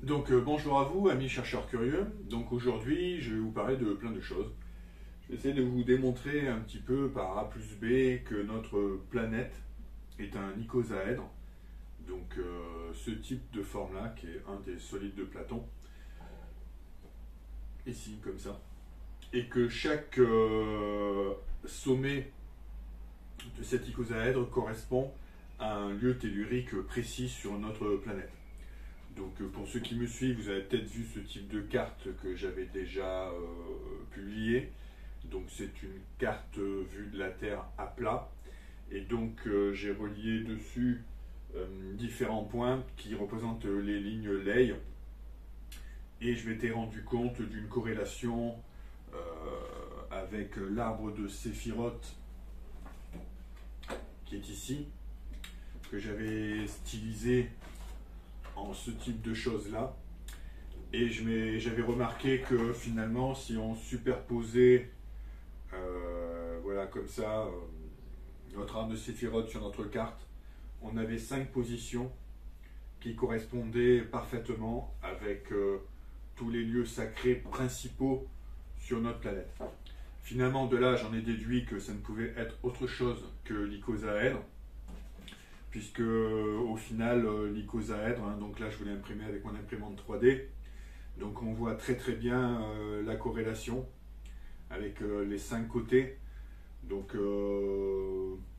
Bonjour à vous, amis chercheurs curieux. Donc aujourd'hui, je vais vous parler de plein de choses. Je vais essayer de vous démontrer un petit peu par A plus B que notre planète est un icosaèdre. Ce type de forme-là, qui est un des solides de Platon, ici comme ça. Et que chaque sommet de cet icosaèdre correspond à un lieu tellurique précis sur notre planète. Pour ceux qui me suivent, vous avez peut-être vu ce type de carte que j'avais déjà publiée. Donc c'est une carte vue de la Terre à plat. J'ai relié dessus différents points qui représentent les lignes Ley. Et je m'étais rendu compte d'une corrélation euh, avec l'arbre de Séphiroth qui est ici, que j'avais stylisé en ce type de choses-là. Et j'avais remarqué que finalement, si on superposait, voilà, comme ça, notre arbre de Séphiroth sur notre carte, on avait 5 positions qui correspondaient parfaitement avec tous les lieux sacrés principaux sur notre planète. Finalement, de là, j'en ai déduit que ça ne pouvait être autre chose que l'icosaèdre, puisque au final, l'icosaèdre, donc là je voulais imprimer avec mon imprimante 3D, donc on voit très très bien la corrélation avec les 5 côtés.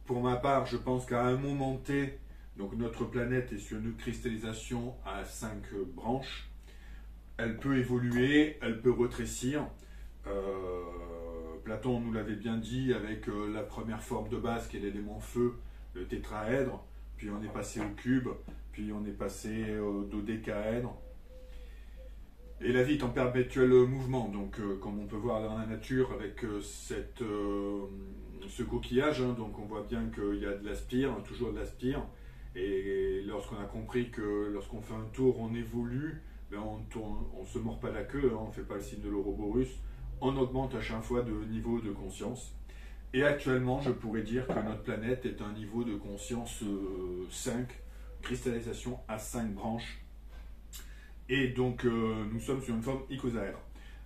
Pour ma part, je pense qu'à un moment T, donc notre planète est sur une cristallisation à 5 branches. Elle peut évoluer, elle peut rétrécir. Platon nous l'avait bien dit avec la première forme de base qui est l'élément feu, le tétraèdre, puis on est passé au cube, puis on est passé au dodécaèdre. Et la vie est en perpétuel mouvement, comme on peut voir dans la nature avec ce coquillage, donc on voit bien qu'il y a de la spire, toujours de la spire. Et lorsqu'on a compris que lorsqu'on fait un tour, on évolue, on ne se mord pas la queue, on ne fait pas le signe de l'Ouroboros, on augmente à chaque fois de niveau de conscience. Et actuellement, je pourrais dire que notre planète est un niveau de conscience 5, cristallisation à 5 branches. Et donc, nous sommes sur une forme icosaèdre.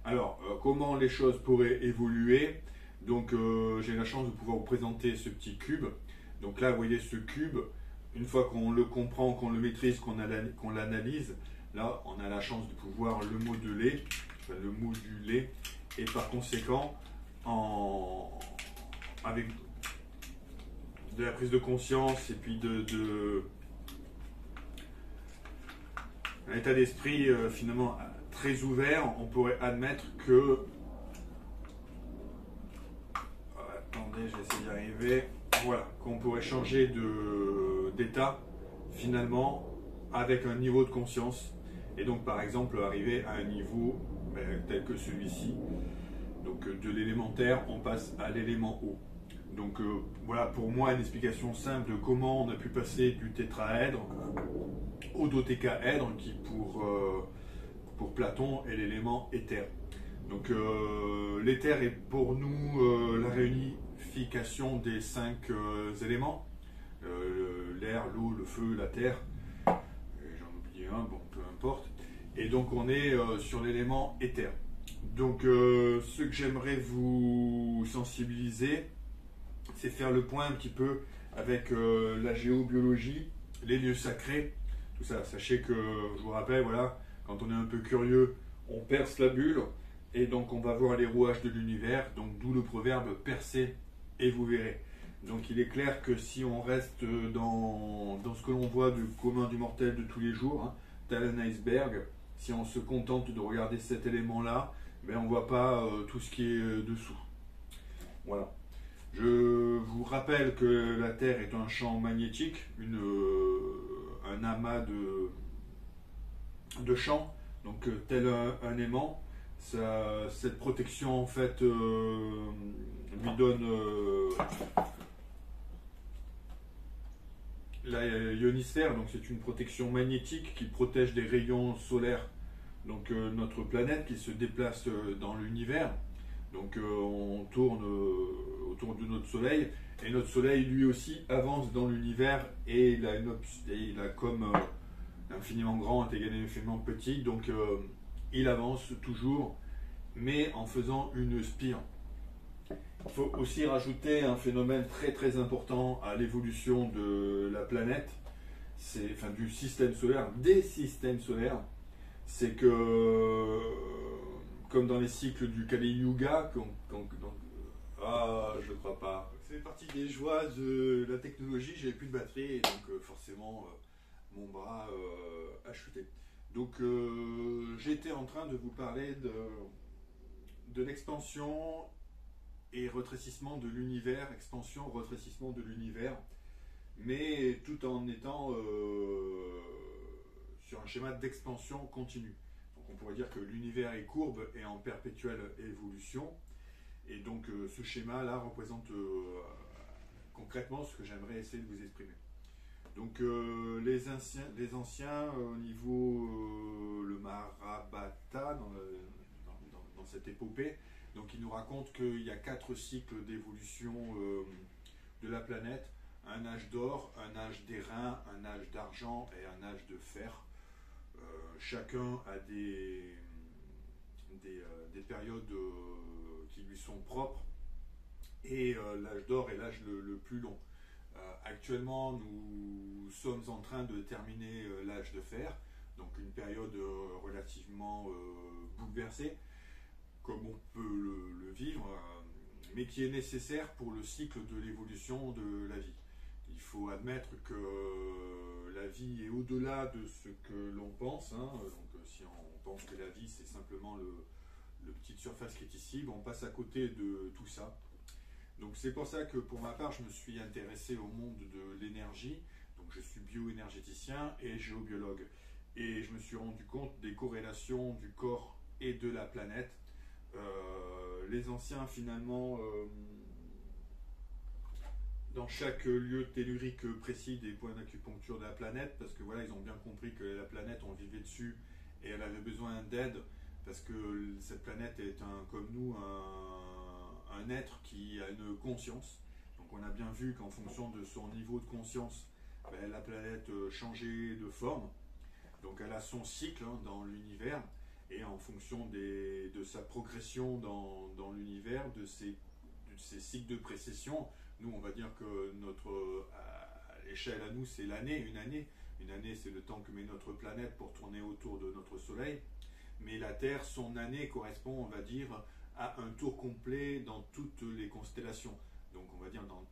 Alors, comment les choses pourraient évoluer? J'ai la chance de pouvoir vous présenter ce petit cube. Donc là, vous voyez ce cube, une fois qu'on le comprend, qu'on le maîtrise, qu'on l'analyse, là, on a la chance de pouvoir le modeler, et par conséquent, avec de la prise de conscience et puis un état d'esprit finalement très ouvert, on pourrait admettre que... Attendez, j'essaie d'y arriver. Voilà, qu'on pourrait changer d'état finalement avec un niveau de conscience. Et donc par exemple arriver à un niveau tel que celui-ci. Donc de l'élémentaire, on passe à l'élément eau. Voilà pour moi une explication simple de comment on a pu passer du tétraèdre au dodécaèdre qui pour Platon est l'élément éther. L'éther est pour nous la réunification des 5 éléments, l'air, l'eau, le feu, la terre, j'en oublie un, bon peu importe, et donc on est sur l'élément éther. Ce que j'aimerais vous sensibiliser, c'est faire le point un petit peu avec la géobiologie, les lieux sacrés, tout ça. Sachez que, je vous rappelle, voilà, quand on est un peu curieux, on perce la bulle, et donc on va voir les rouages de l'univers, donc d'où le proverbe « percez et vous verrez ». Donc il est clair que si on reste dans ce que l'on voit du commun du mortel de tous les jours, tel un iceberg, si on se contente de regarder cet élément-là, on ne voit pas tout ce qui est dessous. Voilà. Je vous rappelle que la Terre est un champ magnétique, un amas de champs, donc tel un aimant. Cette protection en fait lui donne la ionosphère, donc c'est une protection magnétique qui protège des rayons solaires, notre planète qui se déplace dans l'univers. On tourne autour de notre Soleil, et notre Soleil lui aussi avance dans l'univers, et il a comme Infiniment grand est égal à infiniment petit, donc il avance toujours, mais en faisant une spire. Il faut aussi rajouter un phénomène très très important à l'évolution de la planète, enfin du système solaire, des systèmes solaires, c'est que, comme dans les cycles du Kali Yuga, je ne crois pas. C'est partie des joies de la technologie, j'avais plus de batterie, et donc forcément mon bras a chuté. Donc j'étais en train de vous parler de l'expansion et rétrécissement de l'univers, expansion, rétrécissement de l'univers, mais tout en étant sur un schéma d'expansion continue. Donc on pourrait dire que l'univers est courbe et en perpétuelle évolution, et donc ce schéma-là représente concrètement ce que j'aimerais essayer de vous exprimer. Donc les anciens au niveau le Mahabharata, dans cette épopée, donc il nous raconte qu'il y a 4 cycles d'évolution de la planète: un âge d'or, un âge d'airain, un âge d'argent et un âge de fer. Chacun a des périodes qui lui sont propres, et l'âge d'or est l'âge le plus long. Actuellement, nous sommes en train de terminer l'âge de fer, donc une période relativement bouleversée, comme on peut le vivre, mais qui est nécessaire pour le cycle de l'évolution de la vie. Il faut admettre que la vie est au-delà de ce que l'on pense. Donc, si on pense que la vie c'est simplement le petite surface qui est ici, on passe à côté de tout ça. Donc c'est pour ça que pour ma part je me suis intéressé au monde de l'énergie. Donc je suis bioénergéticien et géobiologue, et je me suis rendu compte des corrélations du corps et de la planète. Les anciens finalement dans chaque lieu tellurique précis des points d'acupuncture de la planète, parce que voilà, ils ont bien compris que la planète, on vivait dessus et elle avait besoin d'aide, parce que cette planète est comme nous un être qui a une conscience. Donc on a bien vu qu'en fonction de son niveau de conscience, la planète changeait de forme. Donc elle a son cycle dans l'univers, et en fonction de sa progression dans l'univers, de ses cycles de précession, nous on va dire que à l'échelle à nous c'est l'année, une année. Une année c'est le temps que met notre planète pour tourner autour de notre soleil, mais la Terre, son année correspond, on va dire, à un tour complet dans toutes les constellations. Donc on va dire dans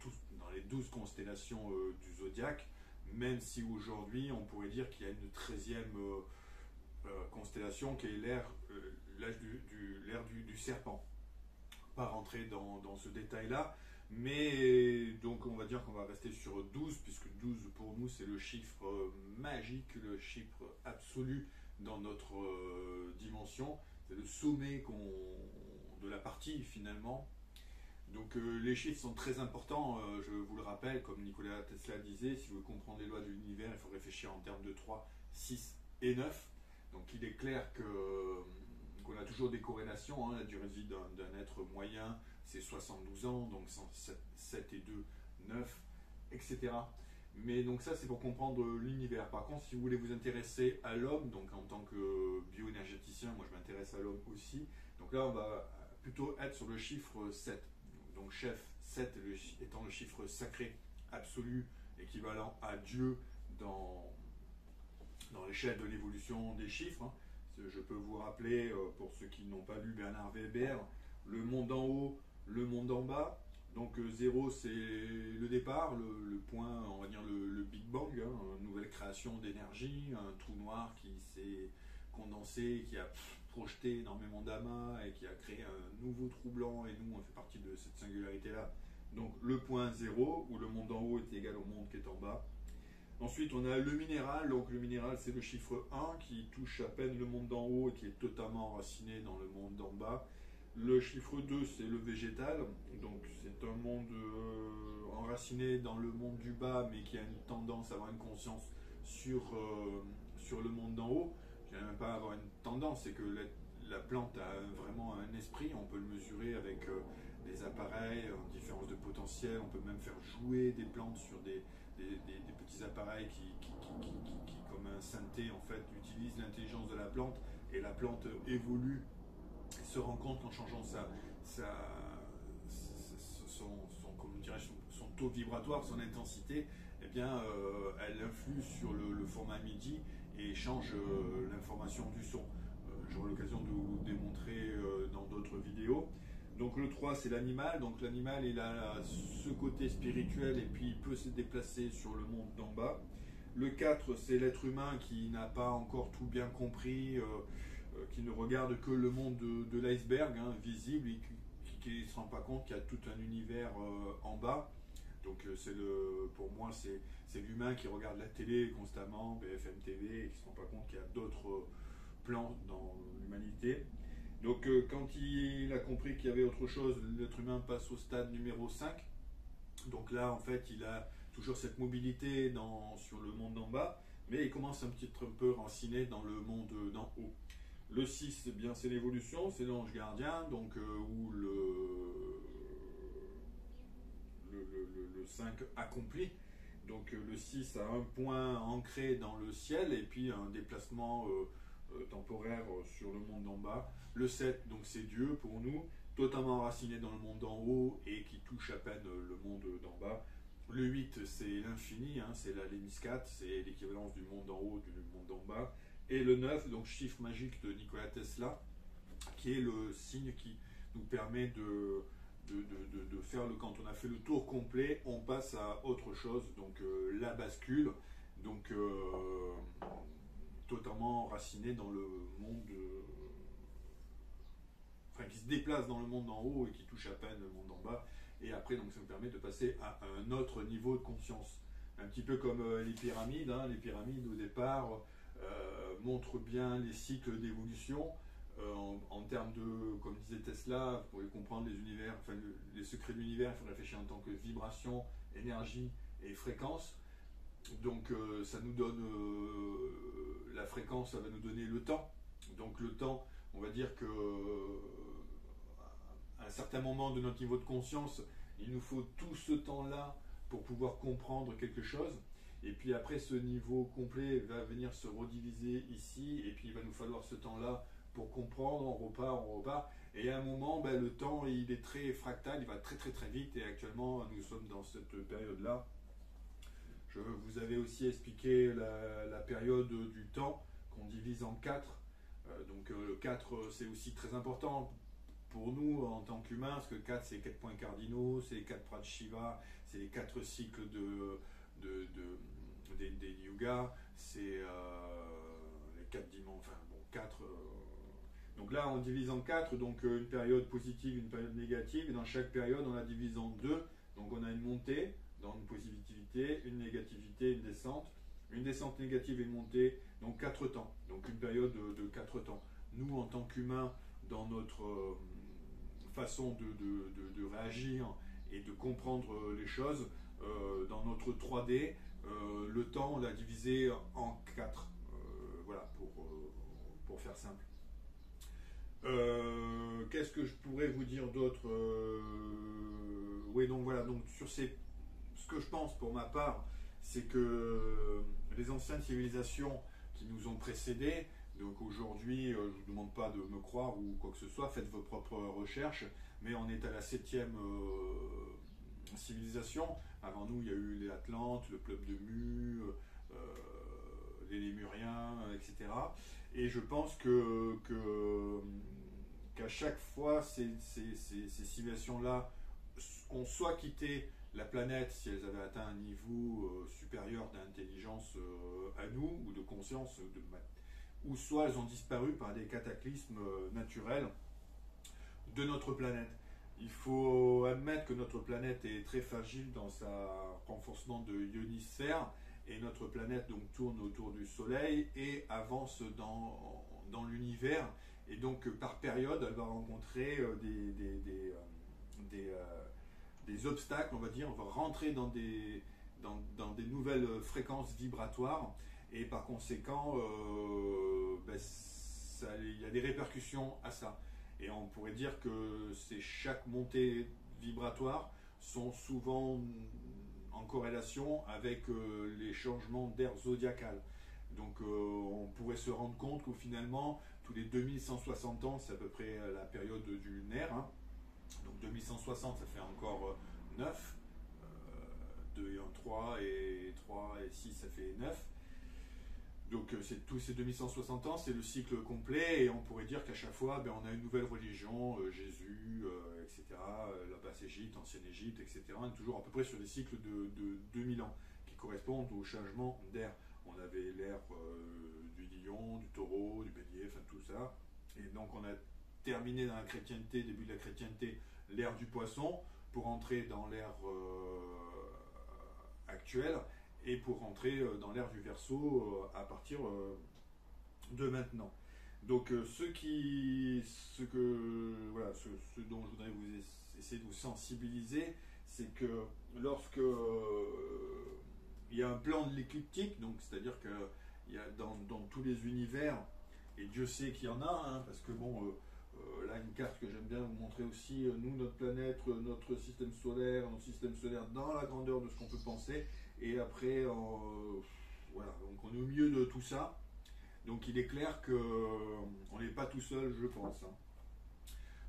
les 12 constellations du zodiaque, même si aujourd'hui on pourrait dire qu'il y a une 13e constellation qui est l'ère du serpent. Pas rentrer dans ce détail-là, mais donc on va dire qu'on va rester sur 12, puisque 12 pour nous c'est le chiffre magique, le chiffre absolu dans notre dimension. C'est le sommet de la partie finalement. Donc les chiffres sont très importants, je vous le rappelle, comme Nikola Tesla disait, si vous voulez comprendre les lois de l'univers, il faut réfléchir en termes de 3, 6 et 9. Donc il est clair qu'on a toujours des corrélations. La durée de vie d'un être moyen, c'est 72 ans, donc 7 et 2, 9, etc. Mais donc ça, c'est pour comprendre l'univers. Par contre, si vous voulez vous intéresser à l'homme, donc en tant que bioénergéticien, moi je m'intéresse à l'homme aussi. Donc là, on va plutôt être sur le chiffre 7. Donc chef 7 étant le chiffre sacré, absolu, équivalent à Dieu dans l'échelle de l'évolution des chiffres. Je peux vous rappeler, pour ceux qui n'ont pas lu Bernard Weber, le monde en haut, le monde en bas. Donc 0 c'est le départ, le point, on va dire le Big Bang, une nouvelle création d'énergie, un trou noir qui s'est condensé, qui a projeté énormément d'amas et qui a créé un nouveau trou blanc, et nous on fait partie de cette singularité-là. Donc le point 0, où le monde en haut est égal au monde qui est en bas. Ensuite, on a le minéral. Donc le minéral, c'est le chiffre 1 qui touche à peine le monde d'en haut et qui est totalement enraciné dans le monde d'en bas. Le chiffre 2, c'est le végétal. Donc c'est un monde enraciné dans le monde du bas, mais qui a une tendance à avoir une conscience sur le monde d'en haut. Je ne dirais même pas avoir une tendance, c'est que la plante a vraiment un esprit. On peut le mesurer avec des appareils en différence de potentiel. On peut même faire jouer des plantes sur des petits appareils qui comme comme un synthé en fait, utilise l'intelligence de la plante et la plante évolue, se rend compte qu'en changeant comme son taux vibratoire, son intensité, eh bien, elle influe sur le format MIDI et change l'information du son. J'aurai l'occasion de vous démontrer dans d'autres vidéos. Donc le 3 c'est l'animal, donc l'animal il a ce côté spirituel et puis il peut se déplacer sur le monde d'en bas. Le 4 c'est l'être humain qui n'a pas encore tout bien compris, qui ne regarde que le monde de l'iceberg visible et qui ne se rend pas compte qu'il y a tout un univers en bas. Donc pour moi c'est l'humain qui regarde la télé constamment, BFM TV, et qui ne se rend pas compte qu'il y a d'autres plans dans l'humanité. Donc quand il a compris qu'il y avait autre chose, l'être humain passe au stade numéro 5. Donc là en fait il a toujours cette mobilité sur le monde d'en bas, mais il commence un petit peu ranciné dans le monde d'en haut. Le 6, eh bien c'est l'évolution, c'est l'ange gardien, donc où le 5 accompli. Donc le 6 a un point ancré dans le ciel et puis un déplacement temporaire sur le monde d'en bas. Le 7, donc c'est Dieu pour nous, totalement enraciné dans le monde d'en haut et qui touche à peine le monde d'en bas. Le 8, c'est l'infini, c'est la lémiscate, c'est l'équivalence du monde d'en haut, du monde d'en bas. Et le 9, donc chiffre magique de Nikola Tesla, qui est le signe qui nous permet de faire quand on a fait le tour complet, on passe à autre chose, donc la bascule, donc totalement enraciné dans le monde, enfin qui se déplace dans le monde d'en haut et qui touche à peine le monde d'en bas, et après donc ça nous permet de passer à un autre niveau de conscience. Un petit peu comme les pyramides, les pyramides au départ montrent bien les cycles d'évolution. En termes de, comme disait Tesla, pour comprendre les univers, enfin les secrets de l'univers, il faut réfléchir en tant que vibration, énergie et fréquence. Donc ça nous donne la fréquence, ça va nous donner le temps. Donc le temps, on va dire que à un certain moment de notre niveau de conscience, il nous faut tout ce temps-là pour pouvoir comprendre quelque chose. Et puis après, ce niveau complet va venir se rediviser ici, et puis il va nous falloir ce temps-là pour comprendre, on repart. Et à un moment, le temps, il est très fractal, il va très très très vite, et actuellement, nous sommes dans cette période-là. Je vous avais aussi expliqué la période du temps qu'on divise en 4. Donc le 4, c'est aussi très important pour nous en tant qu'humains, parce que 4, c'est 4 points cardinaux, c'est les 4 prats Shiva, c'est les 4 cycles des yugas, c'est les 4 dimensions, enfin bon, 4. Donc là, on divise en 4, donc une période positive, une période négative, et dans chaque période, on la divise en 2. Donc on a une montée dans une positivité, une négativité, une descente négative et une montée, donc 4 temps, donc une période de 4 temps. Nous, en tant qu'humains, dans notre façon de réagir et de comprendre les choses, dans notre 3D, le temps, on l'a divisé en 4, voilà, pour faire simple. Qu'est-ce que je pourrais vous dire d'autre oui, donc voilà, donc sur ce que je pense pour ma part, c'est que les anciennes civilisations qui nous ont précédés, donc aujourd'hui, je ne vous demande pas de me croire ou quoi que ce soit, faites vos propres recherches, mais on est à la 7e civilisation. Avant nous, il y a eu les Atlantes, le peuple de Mu, les Lémuriens, etc. Et je pense qu'à chaque fois, ces civilisations-là ont soit quitté la planète si elles avaient atteint un niveau supérieur d'intelligence à nous, ou de conscience, ou soit elles ont disparu par des cataclysmes naturels de notre planète. Il faut admettre que notre planète est très fragile dans sa renforcement de ionosphère, et notre planète donc tourne autour du Soleil et avance dans l'univers, et donc par période elle va rencontrer des obstacles, on va dire, on va rentrer dans des nouvelles fréquences vibratoires, et par conséquent il y a des répercussions à ça. Et on pourrait dire que chaque montée vibratoire sont souvent en corrélation avec les changements d'air zodiacal. Donc on pourrait se rendre compte qu'au finalement, tous les 2160 ans, c'est à peu près la période du lunaire. Hein. Donc 2160, ça fait encore 9. 2 et 1, 3, et 3 et 6, ça fait 9. Donc c'est tous ces 2160 ans, c'est le cycle complet, et on pourrait dire qu'à chaque fois, on a une nouvelle religion, Jésus, etc., la Basse-Égypte, Ancienne Égypte, etc. On est toujours à peu près sur des cycles de 2000 ans, qui correspondent au changement d'ère. On avait l'ère du lion, du taureau, du bélier, enfin tout ça. Et donc on a terminé dans la chrétienté, début de la chrétienté, l'ère du poisson, pour entrer dans l'ère actuelle, et pour rentrer dans l'ère du Verseau à partir de maintenant. Donc ce dont je voudrais vous essayer de vous sensibiliser, c'est que lorsque il y a un plan de l'écliptique, donc c'est-à-dire que il y a dans tous les univers, et Dieu sait qu'il y en a, hein, parce que là une carte que j'aime bien vous montrer aussi, nous, notre planète, notre système solaire, dans la grandeur de ce qu'on peut penser, et après, voilà, donc on est au milieu de tout ça, donc il est clair qu'on n'est pas tout seul, je pense. Hein.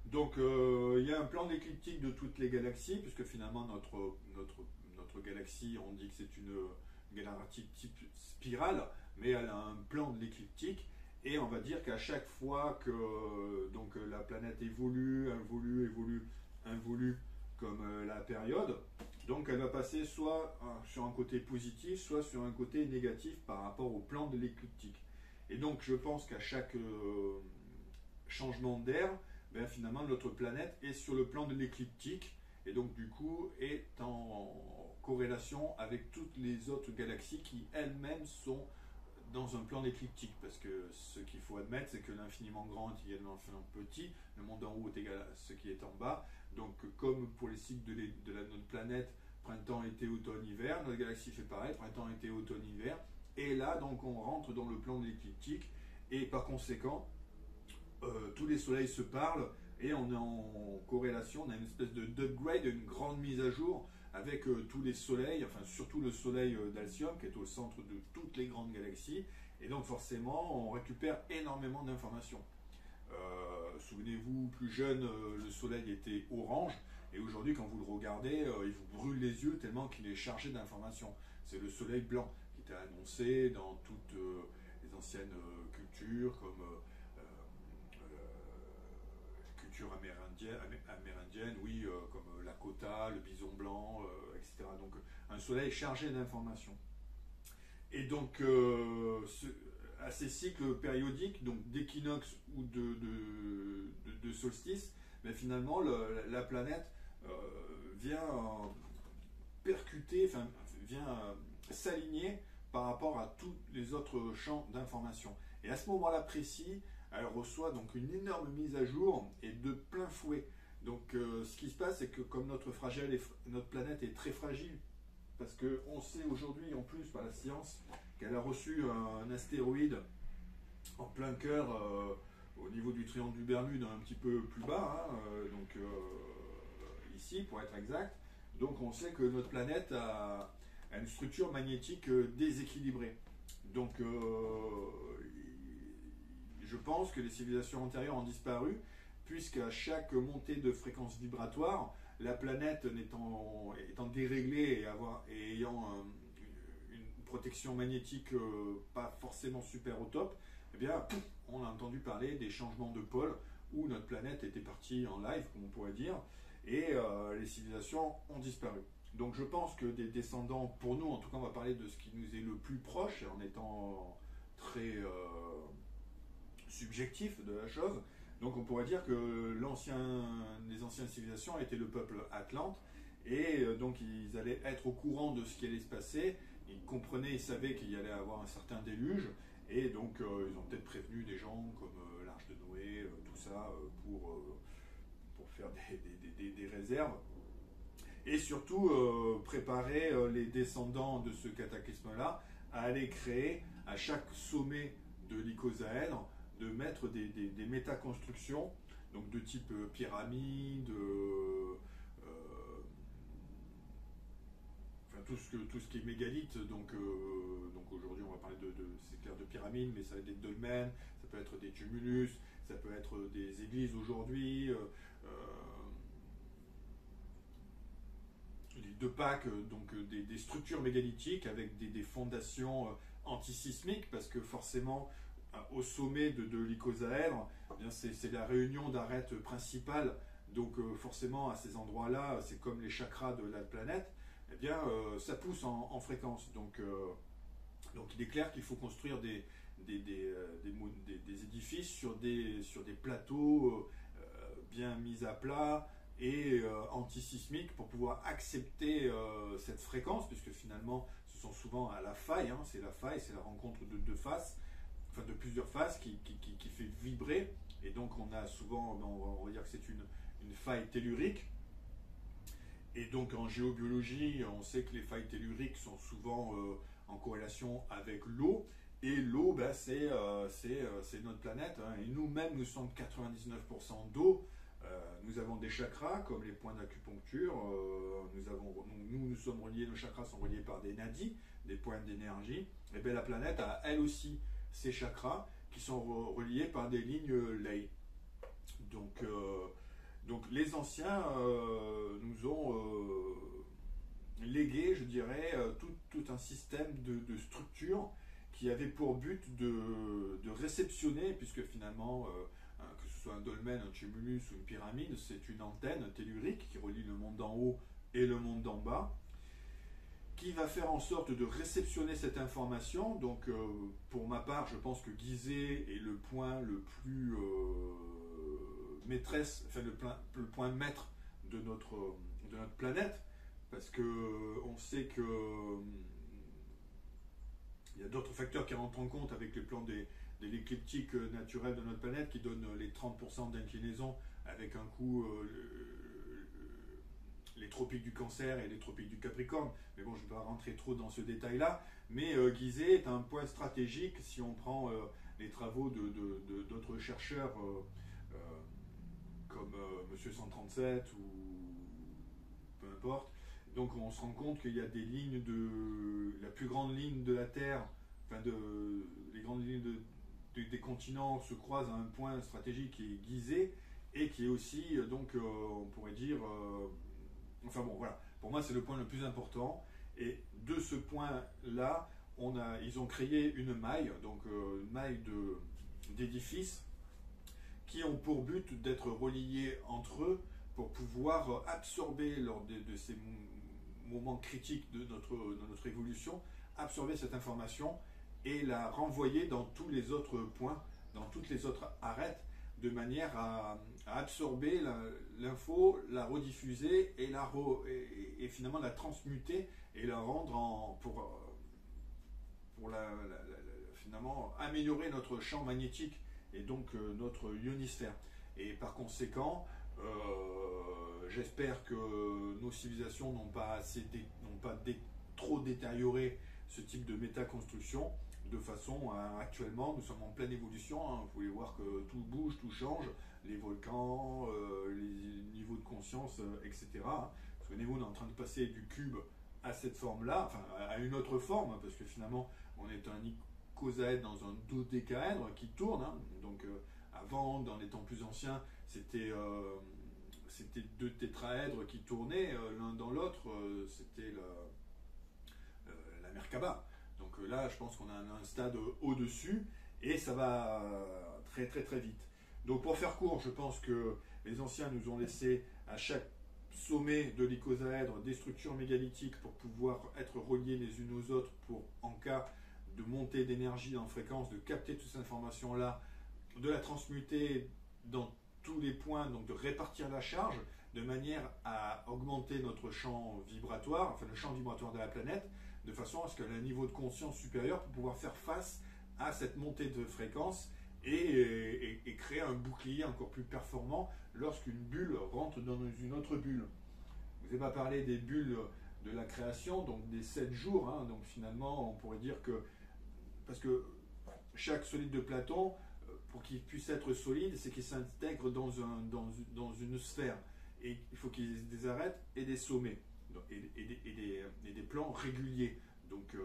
Donc il y a un plan d'écliptique de toutes les galaxies, puisque finalement notre galaxie, on dit que c'est une galaxie type spirale, mais elle a un plan de l'écliptique, et on va dire qu'à chaque fois que la planète évolue comme la période, donc elle va passer soit sur un côté positif, soit sur un côté négatif par rapport au plan de l'écliptique. Et donc je pense qu'à chaque changement d'air, finalement notre planète est sur le plan de l'écliptique, et donc du coup est en corrélation avec toutes les autres galaxies qui elles-mêmes sont dans un plan écliptique, parce que ce qu'il faut admettre, c'est que l'infiniment grand est également l'infiniment petit, le monde en haut est égal à ce qui est en bas, donc comme pour les cycles de notre planète, printemps, été, automne, hiver, notre galaxie fait pareil, printemps, été, automne, hiver, et là donc on rentre dans le plan de l'écliptique, et par conséquent, tous les soleils se parlent, et on est en corrélation, on a une espèce d'upgrade, une grande mise à jour, avec tous les soleils, enfin surtout le soleil d'Alcyone qui est au centre de toutes les grandes galaxies, et donc forcément on récupère énormément d'informations. Souvenez-vous, plus jeune, le soleil était orange, et aujourd'hui quand vous le regardez, il vous brûle les yeux tellement qu'il est chargé d'informations. C'est le soleil blanc qui était annoncé dans toutes les anciennes cultures, comme culture amérindienne, oui, comme Lakota, le bison blanc, etc. Donc un soleil chargé d'informations. Et donc à ces cycles périodiques, donc d'équinoxe ou de solstice, finalement la planète vient percuter, enfin vient s'aligner par rapport à tous les autres champs d'information. Et à ce moment-là précis, elle reçoit donc une énorme mise à jour, et de plein fouet. Donc ce qui se passe, c'est que comme notre planète est très fragile, parce qu'on sait aujourd'hui en plus par la science qu'elle a reçu un astéroïde en plein cœur au niveau du triangle du Bermude, un petit peu plus bas, hein, ici pour être exact. Donc on sait que notre planète a une structure magnétique déséquilibrée. Donc je pense que les civilisations antérieures ont disparu, puisqu'à chaque montée de fréquence vibratoire, la planète étant déréglée et ayant une protection magnétique pas forcément super au top, eh bien, on a entendu parler des changements de pôle, où notre planète était partie en live, comme on pourrait dire, et les civilisations ont disparu. Donc je pense que des descendants, pour nous en tout cas, on va parler de ce qui nous est le plus proche, en étant très subjectif de la chose. Donc on pourrait dire que les anciennes civilisations étaient le peuple atlante, et donc ils allaient être au courant de ce qui allait se passer, ils comprenaient, ils savaient qu'il y allait avoir un certain déluge, et donc ils ont peut-être prévenu des gens comme l'Arche de Noé, tout ça, pour faire des réserves, et surtout préparer les descendants de ce cataclysme-là à aller créer à chaque sommet de l'icosaèdre, de mettre des métaconstructions, donc de type pyramide, enfin tout ce qui est mégalithe, donc aujourd'hui on va parler c'est clair, de pyramides, mais ça va être des dolmens, ça peut être des tumulus, ça peut être des églises aujourd'hui, l'île de Pâques, donc des structures mégalithiques avec des fondations antisismiques, parce que forcément au sommet de l'icosaèdre, eh bien c'est la réunion d'arêtes principales, donc forcément à ces endroits-là, c'est comme les chakras de la planète, eh bien ça pousse en fréquence. Donc il est clair qu'il faut construire des édifices sur des plateaux bien mis à plat et antisismiques pour pouvoir accepter cette fréquence, puisque finalement ce sont souvent à la faille, hein, c'est la rencontre de deux faces, enfin de plusieurs faces qui fait vibrer, et donc on a souvent, on va dire que c'est une faille tellurique. Et donc en géobiologie, on sait que les failles telluriques sont souvent en corrélation avec l'eau. Et l'eau, ben, c'est notre planète. Hein. Et nous-mêmes, nous sommes 99% d'eau. Nous avons des chakras, comme les points d'acupuncture. Nous sommes reliés, nos chakras sont reliés par des nadis, des points d'énergie. Et bien la planète a elle aussi ses chakras qui sont reliés par des lignes ley. Donc les anciens nous ont légué, je dirais, tout un système de structures qui avait pour but de réceptionner, puisque finalement, que ce soit un dolmen, un tumulus ou une pyramide, c'est une antenne tellurique qui relie le monde d'en haut et le monde d'en bas, qui va faire en sorte de réceptionner cette information. Donc pour ma part, je pense que Gizeh est le point le plus maîtresse, enfin le point maître de notre planète, parce que on sait que il y a d'autres facteurs qui rentrent en compte avec les plans de l'écliptique naturelle de notre planète qui donnent les 30% d'inclinaison, avec un coup les tropiques du Cancer et les tropiques du Capricorne. Mais bon, je ne vais pas rentrer trop dans ce détail-là. Mais Gizeh est un point stratégique si on prend les travaux d'autres chercheurs comme Monsieur 137 ou peu importe. Donc on se rend compte qu'il y a des lignes la plus grande ligne de la Terre, enfin les grandes lignes des continents se croisent à un point stratégique qui est Gizeh et qui est aussi, donc on pourrait dire, enfin bon voilà, pour moi c'est le point le plus important. Et de ce point-là, ils ont créé une maille, donc une maille d'édifices qui ont pour but d'être reliés entre eux pour pouvoir absorber lors de ces moments critiques de notre évolution, absorber cette information et la renvoyer dans tous les autres points, dans toutes les autres arêtes, de manière à absorber l'info, la rediffuser et finalement la transmuter et la rendre pour finalement améliorer notre champ magnétique et donc notre ionosphère. Et par conséquent, j'espère que nos civilisations n'ont pas trop détérioré ce type de métaconstruction, de façon à, actuellement, nous sommes en pleine évolution, hein, vous pouvez voir que tout bouge, tout change, les volcans, les niveaux de conscience, etc. Hein. Souvenez-vous, on est en train de passer du cube à cette forme-là, enfin à une autre forme, hein, parce que finalement, on est un icosaèdre dans un dodécaèdre qui tourne, hein, donc avant, dans les temps plus anciens, c'était deux tétraèdres qui tournaient l'un dans l'autre, c'était la Merkaba. Donc là, je pense qu'on a un stade au-dessus et ça va très très très vite. Donc pour faire court, je pense que les anciens nous ont laissé à chaque sommet de l'icosaèdre des structures mégalithiques pour pouvoir être reliés les unes aux autres pour, en cas de montée d'énergie en fréquence, de capter toute cette information-là, de la transmuter dans tous les points, donc de répartir la charge de manière à augmenter notre champ vibratoire, enfin le champ vibratoire de la planète, de façon à ce qu'elle ait un niveau de conscience supérieur pour pouvoir faire face à cette montée de fréquence et créer un bouclier encore plus performant lorsqu'une bulle rentre dans une autre bulle. Je vous ai pas parlé des bulles de la création, donc des 7 jours, hein, donc finalement on pourrait dire que, parce que chaque solide de Platon, pour qu'il puisse être solide, c'est qu'il s'intègre dans une sphère. Et il faut qu'il y ait des arêtes et des sommets. et des plans réguliers. Donc,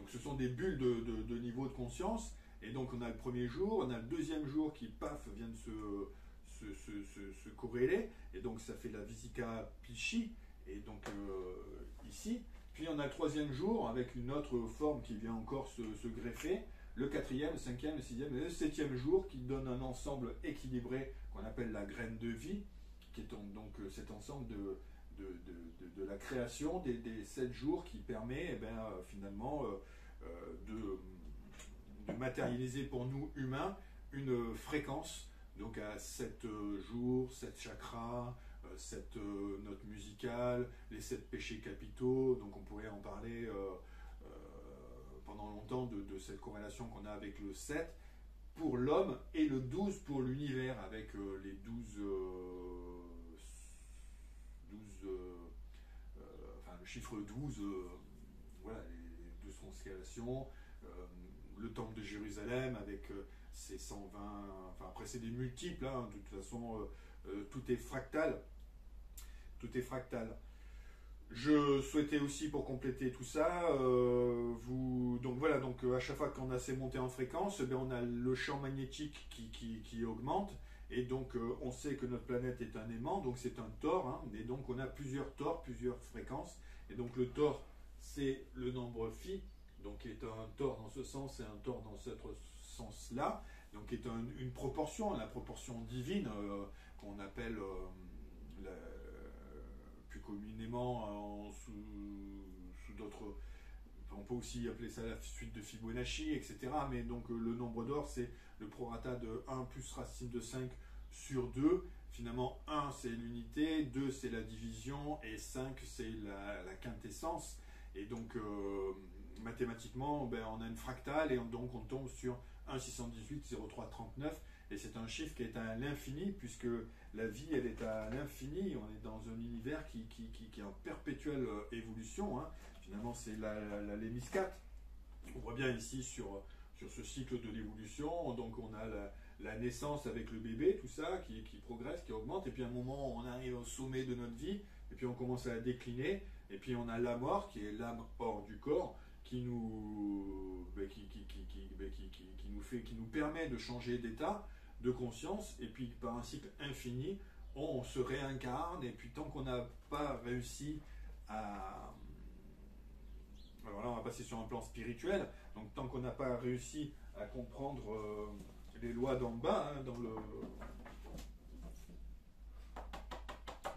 ce sont des bulles de niveau de conscience. Et donc on a le premier jour, on a le deuxième jour qui, paf, vient de se corréler. Et donc ça fait la Vesica Piscis. Et donc ici. Puis on a le troisième jour avec une autre forme qui vient encore se greffer. Le quatrième, le cinquième, le sixième et le septième jour qui donne un ensemble équilibré qu'on appelle la graine de vie, qui est donc cet ensemble de la création des 7 jours qui permet finalement de matérialiser pour nous humains une fréquence, donc à 7 jours, 7 chakras, 7 notes musicales, les 7 péchés capitaux. Donc on pourrait en parler pendant longtemps de cette corrélation qu'on a avec le 7 pour l'homme et le 12 pour l'univers, avec les 12 enfin le chiffre 12, voilà, les 12 constellations, le temple de Jérusalem avec ses 120, enfin après c'est des multiples, hein, de toute façon tout est fractal. Tout est fractal. Je souhaitais aussi, pour compléter tout ça, donc voilà, donc à chaque fois qu'on a ces montées en fréquence, on a le champ magnétique qui augmente, et donc on sait que notre planète est un aimant, donc c'est un tor, hein, et donc on a plusieurs tors, plusieurs fréquences, et donc le tor c'est le nombre phi, donc qui est un tor dans ce sens et un tor dans cet autre sens-là, donc qui est une proportion, la proportion divine qu'on appelle plus communément sous d'autres. On peut aussi appeler ça la suite de Fibonacci, etc. Mais donc le nombre d'or, c'est le prorata de 1 plus racine de 5 sur 2. Finalement, 1 c'est l'unité, 2 c'est la division et 5 c'est la quintessence. Et donc mathématiquement, on a une fractale et donc on tombe sur 1 618 03 39. Et c'est un chiffre qui est à l'infini, puisque la vie, elle est à l'infini. On est dans un univers qui est en perpétuelle évolution, hein. Finalement, c'est la lémiscate. On voit bien ici sur ce cycle de l'évolution. Donc, on a la naissance avec le bébé, tout ça, qui progresse, qui augmente. Et puis, à un moment, on arrive au sommet de notre vie. Et puis, on commence à décliner. Et puis, on a la mort, qui est l'âme hors du corps, qui nous permet de changer d'état, de conscience, et puis par un cycle infini, on se réincarne, et puis tant qu'on n'a pas réussi à... Alors là, on va passer sur un plan spirituel, donc tant qu'on n'a pas réussi à comprendre les lois d'en bas, hein,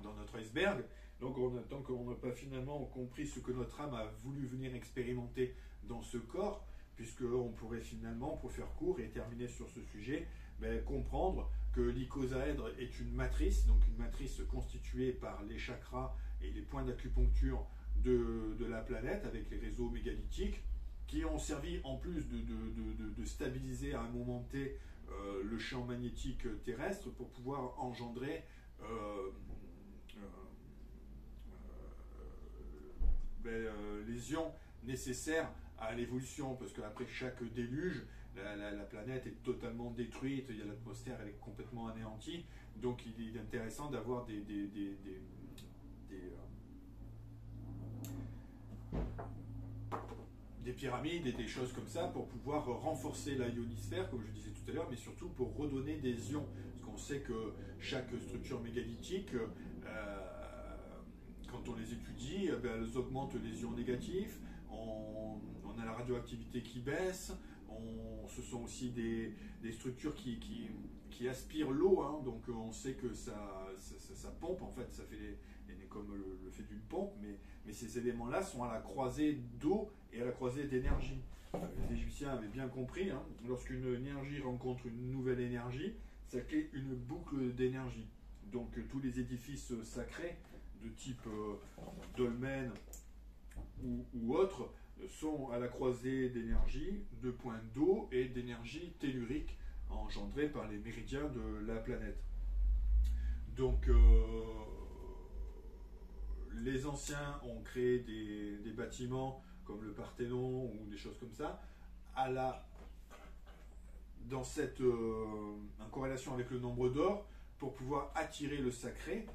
dans notre iceberg, donc tant qu'on n'a pas finalement compris ce que notre âme a voulu venir expérimenter dans ce corps, puisqu'on pourrait finalement, pour faire court et terminer sur ce sujet, comprendre que l'icosaèdre est une matrice, donc une matrice constituée par les chakras et les points d'acupuncture de la planète, avec les réseaux mégalithiques, qui ont servi en plus de stabiliser à un moment T le champ magnétique terrestre pour pouvoir engendrer les ions nécessaires à l'évolution, parce qu'après chaque déluge, la planète est totalement détruite, il y a l'atmosphère, elle est complètement anéantie, donc il est intéressant d'avoir des pyramides et des choses comme ça pour pouvoir renforcer la ionisphère, comme je disais tout à l'heure, mais surtout pour redonner des ions, parce qu'on sait que chaque structure mégalithique, quand on les étudie, elles augmentent les ions négatifs, on a la radioactivité qui baisse, ce sont aussi des structures qui aspirent l'eau, hein, donc on sait que ça pompe, en fait, ça fait comme le fait d'une pompe, mais ces éléments-là sont à la croisée d'eau et à la croisée d'énergie. Les Égyptiens avaient bien compris, hein, lorsqu'une énergie rencontre une nouvelle énergie, ça crée une boucle d'énergie. Donc tous les édifices sacrés de type dolmen ou autres sont à la croisée d'énergie, de points d'eau et d'énergie tellurique engendrée par les méridiens de la planète. Donc les anciens ont créé des bâtiments comme le Parthénon ou des choses comme ça en corrélation avec le nombre d'or pour pouvoir attirer le sacré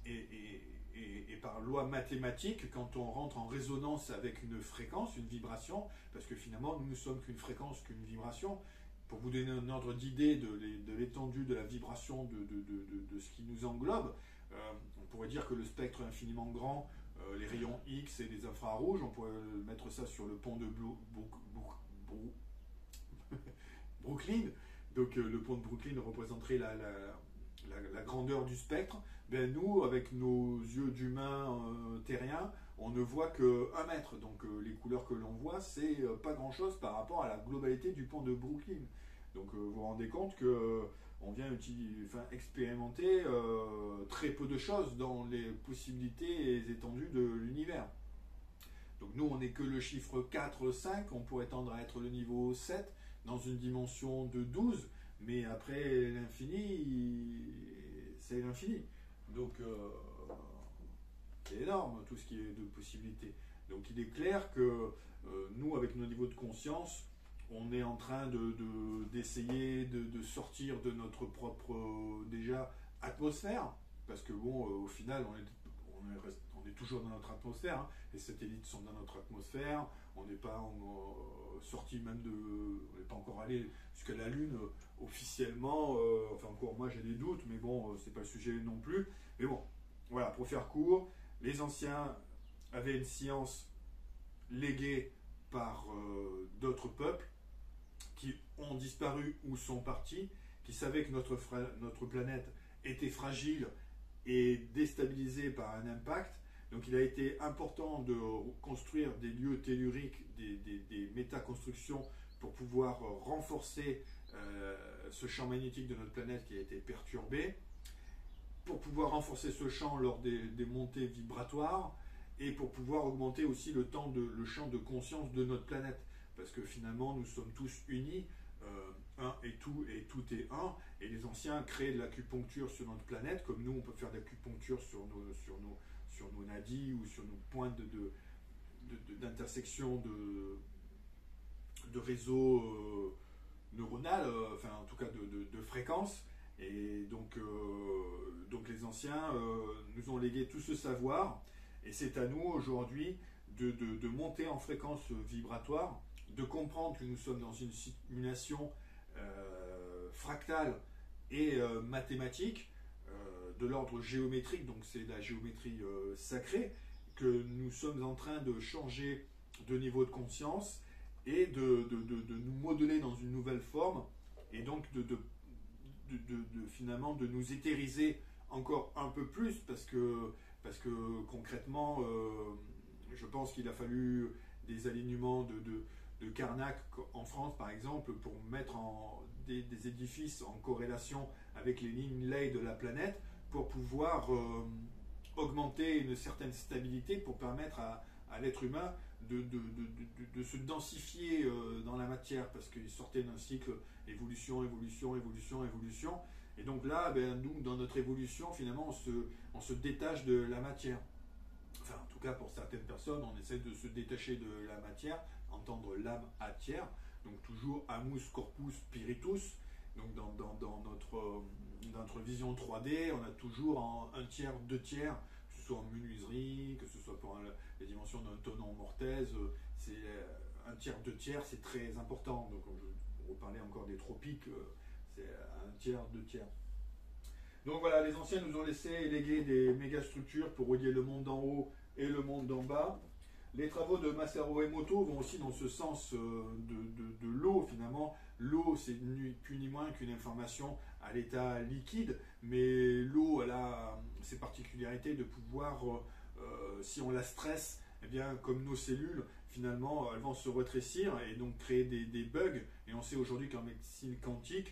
et par loi mathématique, quand on rentre en résonance avec une fréquence, une vibration, parce que finalement nous ne sommes qu'une fréquence, qu'une vibration, pour vous donner un ordre d'idée de l'étendue de la vibration de ce qui nous englobe, on pourrait dire que le spectre est infiniment grand, les rayons X et les infrarouges, on pourrait mettre ça sur le pont de Brooklyn. Donc le pont de Brooklyn représenterait la grandeur du spectre. Ben, nous, avec nos yeux d'humains terriens, on ne voit que 1 mètre. Donc les couleurs que l'on voit, c'est pas grand-chose par rapport à la globalité du pont de Brooklyn. Donc vous vous rendez compte que on vient expérimenter très peu de choses dans les possibilités et les étendues de l'univers. Donc nous, on n'est que le chiffre 4, 5, on pourrait tendre à être le niveau 7 dans une dimension de 12, mais après l'infini, c'est l'infini. Donc c'est énorme tout ce qui est de possibilités. Donc il est clair que nous, avec nos niveaux de conscience, on est en train d'essayer de sortir de notre propre déjà atmosphère, parce que bon, au final, on est toujours dans notre atmosphère, hein. Les satellites sont dans notre atmosphère, on n'est pas sorti même on n'est pas encore allé jusqu'à la Lune officiellement, enfin encore moi j'ai des doutes, mais bon, c'est pas le sujet non plus. Mais bon, voilà, pour faire court, les anciens avaient une science léguée par d'autres peuples qui ont disparu ou sont partis, qui savaient que notre planète était fragile et déstabilisée par un impact. Donc il a été important de construire des lieux telluriques, des métaconstructions pour pouvoir renforcer ce champ magnétique de notre planète qui a été perturbé, pour pouvoir renforcer ce champ lors des montées vibratoires et pour pouvoir augmenter aussi le champ de conscience de notre planète. Parce que finalement, nous sommes tous unis, un et tout est un, et les anciens créent de l'acupuncture sur notre planète, comme nous, on peut faire de l'acupuncture sur nos nadis ou sur nos points d'intersection de réseaux neuronal, enfin en tout cas de fréquences. Et donc les anciens nous ont légué tout ce savoir, et c'est à nous aujourd'hui de monter en fréquence vibratoire, de comprendre que nous sommes dans une simulation fractale et mathématique, de l'ordre géométrique, donc c'est la géométrie sacrée, que nous sommes en train de changer de niveau de conscience et de nous modeler dans une nouvelle forme, et donc finalement de nous éthériser encore un peu plus, parce que concrètement, je pense qu'il a fallu des alignements de Karnak en France, par exemple, pour mettre des édifices en corrélation avec les lignes ley de la planète, pour pouvoir augmenter une certaine stabilité, pour permettre à l'être humain de se densifier dans la matière, parce qu'il sortait d'un cycle évolution, évolution, évolution, évolution. Et donc là, nous, dans notre évolution, finalement, on se détache de la matière. Enfin, en tout cas, pour certaines personnes, on essaie de se détacher de la matière, entendre l'âme atière, donc toujours amus corpus spiritus. Donc dans notre vision 3D, on a toujours un tiers, 2 tiers, que ce soit en menuiserie, que ce soit pour les dimensions d'un tonneau mortaise, c'est un tiers, 2 tiers, c'est très important. Donc on reparlait encore des tropiques, c'est un tiers, 2 tiers. Donc voilà, les anciens nous ont laissé léguer des méga structures pour relier le monde d'en haut et le monde d'en bas. Les travaux de Masaru Emoto vont aussi dans ce sens de l'eau, finalement. L'eau, c'est ni plus ni moins qu'une information à l'état liquide, mais l'eau, elle a ses particularités de pouvoir, si on la stresse, eh bien, comme nos cellules, finalement, elles vont se rétrécir et donc créer des bugs. Et on sait aujourd'hui qu'en médecine quantique,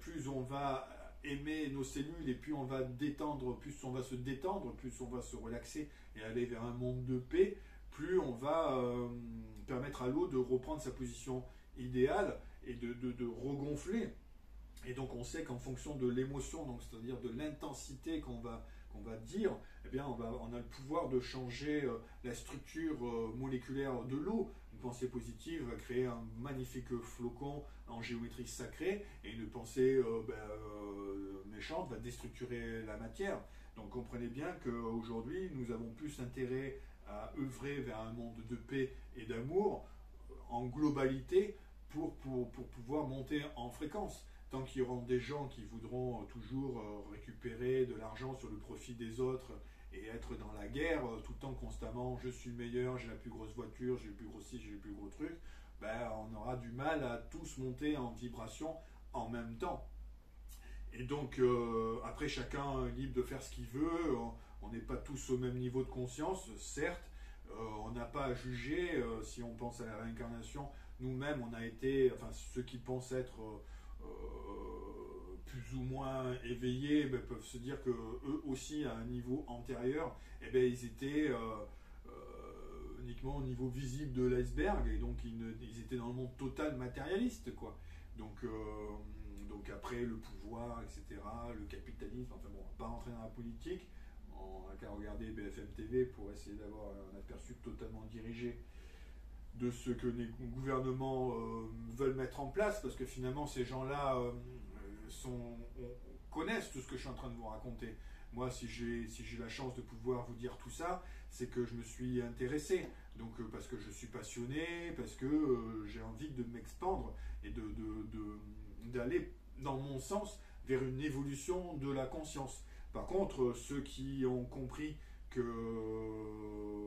plus on va aimer nos cellules et plus on va détendre, plus on va se détendre, plus on va se relaxer et aller vers un monde de paix, plus on va permettre à l'eau de reprendre sa position idéale et de regonfler. Et donc on sait qu'en fonction de l'émotion, donc c'est-à-dire de l'intensité qu'on va qu'on va dire, eh bien on a le pouvoir de changer la structure moléculaire de l'eau. Une pensée positive va créer un magnifique flocon en géométrie sacrée, et une pensée méchante va déstructurer la matière. Donc comprenez bien qu'aujourd'hui, nous avons plus intérêt à œuvrer vers un monde de paix et d'amour en globalité pour pouvoir monter en fréquence. Tant qu'il y aura des gens qui voudront toujours récupérer de l'argent sur le profit des autres et être dans la guerre tout le temps constamment, je suis le meilleur, j'ai la plus grosse voiture, j'ai le plus gros ci, j'ai le plus gros truc, ben, on aura du mal à tous monter en vibration en même temps. Et donc, après, chacun est libre de faire ce qu'il veut. On n'est pas tous au même niveau de conscience, certes. On n'a pas à juger. Si on pense à la réincarnation, nous-mêmes, on a été, enfin, ceux qui pensent être plus ou moins éveillés peuvent se dire que eux aussi, à un niveau antérieur, eh ben, ils étaient uniquement au niveau visible de l'iceberg. Et donc, ils étaient dans le monde total matérialiste, quoi. Donc après le pouvoir, etc., le capitalisme, enfin bon, on va pas rentrer dans la politique, on n'a qu'à regarder BFM TV pour essayer d'avoir un aperçu totalement dirigé de ce que les gouvernements veulent mettre en place, parce que finalement ces gens-là connaissent tout ce que je suis en train de vous raconter. Moi, si j'ai la chance de pouvoir vous dire tout ça, c'est que je me suis intéressé. Donc, parce que je suis passionné, parce que j'ai envie de m'expandre et d'aller dans mon sens vers une évolution de la conscience. Par contre, ceux qui ont compris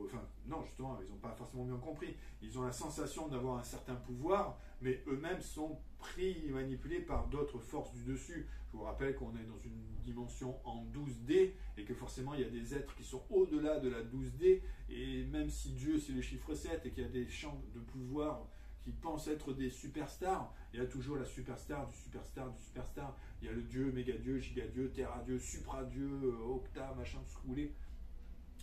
enfin, non, justement, ils n'ont pas forcément bien compris. Ils ont la sensation d'avoir un certain pouvoir, mais eux-mêmes sont pris et manipulés par d'autres forces du dessus. Je vous rappelle qu'on est dans une dimension en 12D, et que forcément, il y a des êtres qui sont au-delà de la 12D, et même si Dieu, c'est le chiffre 7, et qu'il y a des champs de pouvoir qui pensent être des superstars, il y a toujours la superstar du superstar du superstar. Il y a le Dieu, méga-dieu, giga-dieu, terra-dieu, supra-dieu, octa, machin, tout ce que vous voulez.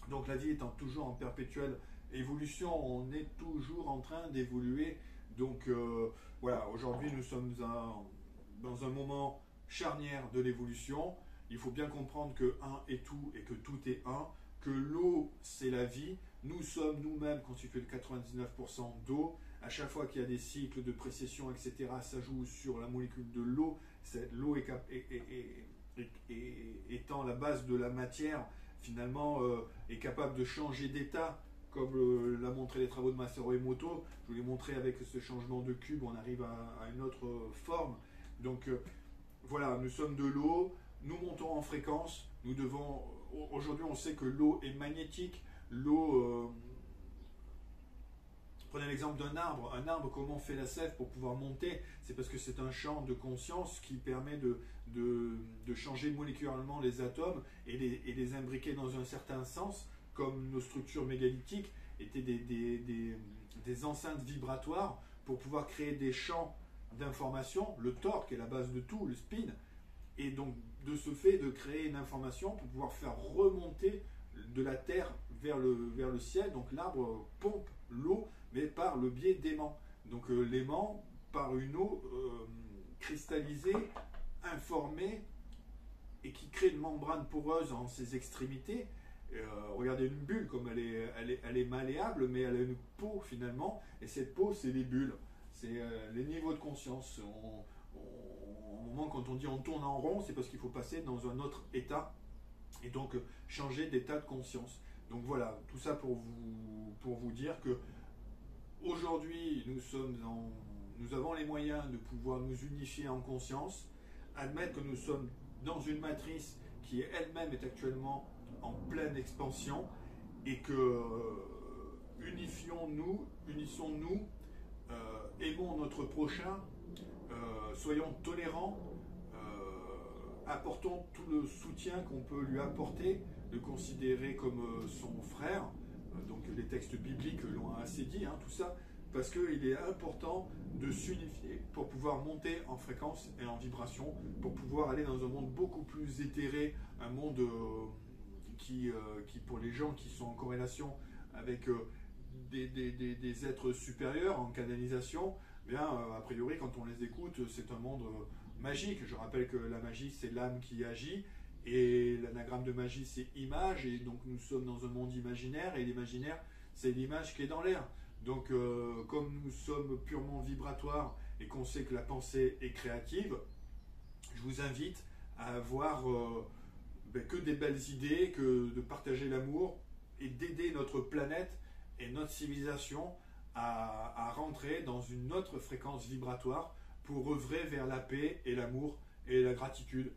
Donc la vie étant toujours en perpétuelle évolution, on est toujours en train d'évoluer. Donc voilà, aujourd'hui nous sommes dans un moment charnière de l'évolution. Il faut bien comprendre que un est tout et que tout est un, que l'eau c'est la vie. Nous sommes nous-mêmes constitués de 99% d'eau. À chaque fois qu'il y a des cycles de précession, etc., ça joue sur la molécule de l'eau. L'eau étant la base de la matière, finalement, est capable de changer d'état, comme l'a montré les travaux de Masaru Emoto. Je vous l'ai montré avec ce changement de cube, on arrive à une autre forme. Donc voilà, nous sommes de l'eau, nous montons en fréquence, nous devons... Aujourd'hui, on sait que l'eau est magnétique. L'eau... Prenez l'exemple d'un arbre. Un arbre, comment on fait la sève pour pouvoir monter? C'est parce que c'est un champ de conscience qui permet de changer moléculairement les atomes et les imbriquer dans un certain sens, comme nos structures mégalithiques étaient des enceintes vibratoires pour pouvoir créer des champs d'information, le torque est la base de tout, le spin, et donc de ce fait de créer une information pour pouvoir faire remonter de la terre vers le ciel. Donc l'arbre pompe l'eau, mais par le biais d'aimants. Donc l'aimant, par une eau cristallisée, informée, et qui crée une membrane poreuse en ses extrémités. Regardez une bulle, comme elle est malléable, mais elle a une peau finalement, et cette peau, c'est les bulles. C'est les niveaux de conscience. Au moment quand on dit on tourne en rond, c'est parce qu'il faut passer dans un autre état, et donc changer d'état de conscience. Donc voilà, tout ça pour vous dire que aujourd'hui nous avons les moyens de pouvoir nous unifier en conscience, admettre que nous sommes dans une matrice qui elle-même est actuellement en pleine expansion, et que unissons-nous, aimons notre prochain, soyons tolérants, apportons tout le soutien qu'on peut lui apporter, le considérer comme son frère. Donc les textes bibliques l'ont assez dit, tout ça, parce qu'il est important de s'unifier pour pouvoir monter en fréquence et en vibration, pour pouvoir aller dans un monde beaucoup plus éthéré, un monde qui, pour les gens qui sont en corrélation avec des êtres supérieurs en canalisation, bien, a priori, quand on les écoute, c'est un monde magique. Je rappelle que la magie, c'est l'âme qui agit, Et l'anagramme de magie, c'est image, et donc nous sommes dans un monde imaginaire, et l'imaginaire, c'est l'image qui est dans l'air. Donc, comme nous sommes purement vibratoires et qu'on sait que la pensée est créative, je vous invite à avoir que des belles idées, que de partager l'amour et d'aider notre planète et notre civilisation à rentrer dans une autre fréquence vibratoire pour œuvrer vers la paix et l'amour et la gratitude.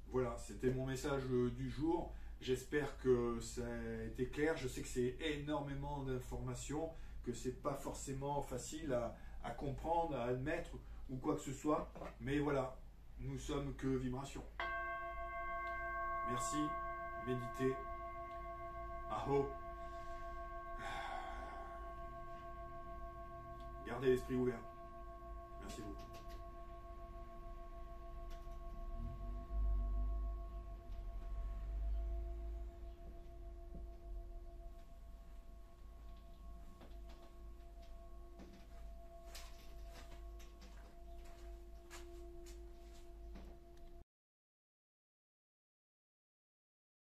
Voilà, c'était mon message du jour. J'espère que ça a été clair. Je sais que c'est énormément d'informations, que c'est pas forcément facile à comprendre, à admettre ou quoi que ce soit. Mais voilà, nous sommes que vibration. Merci, méditez. Aho. Gardez l'esprit ouvert. Merci beaucoup.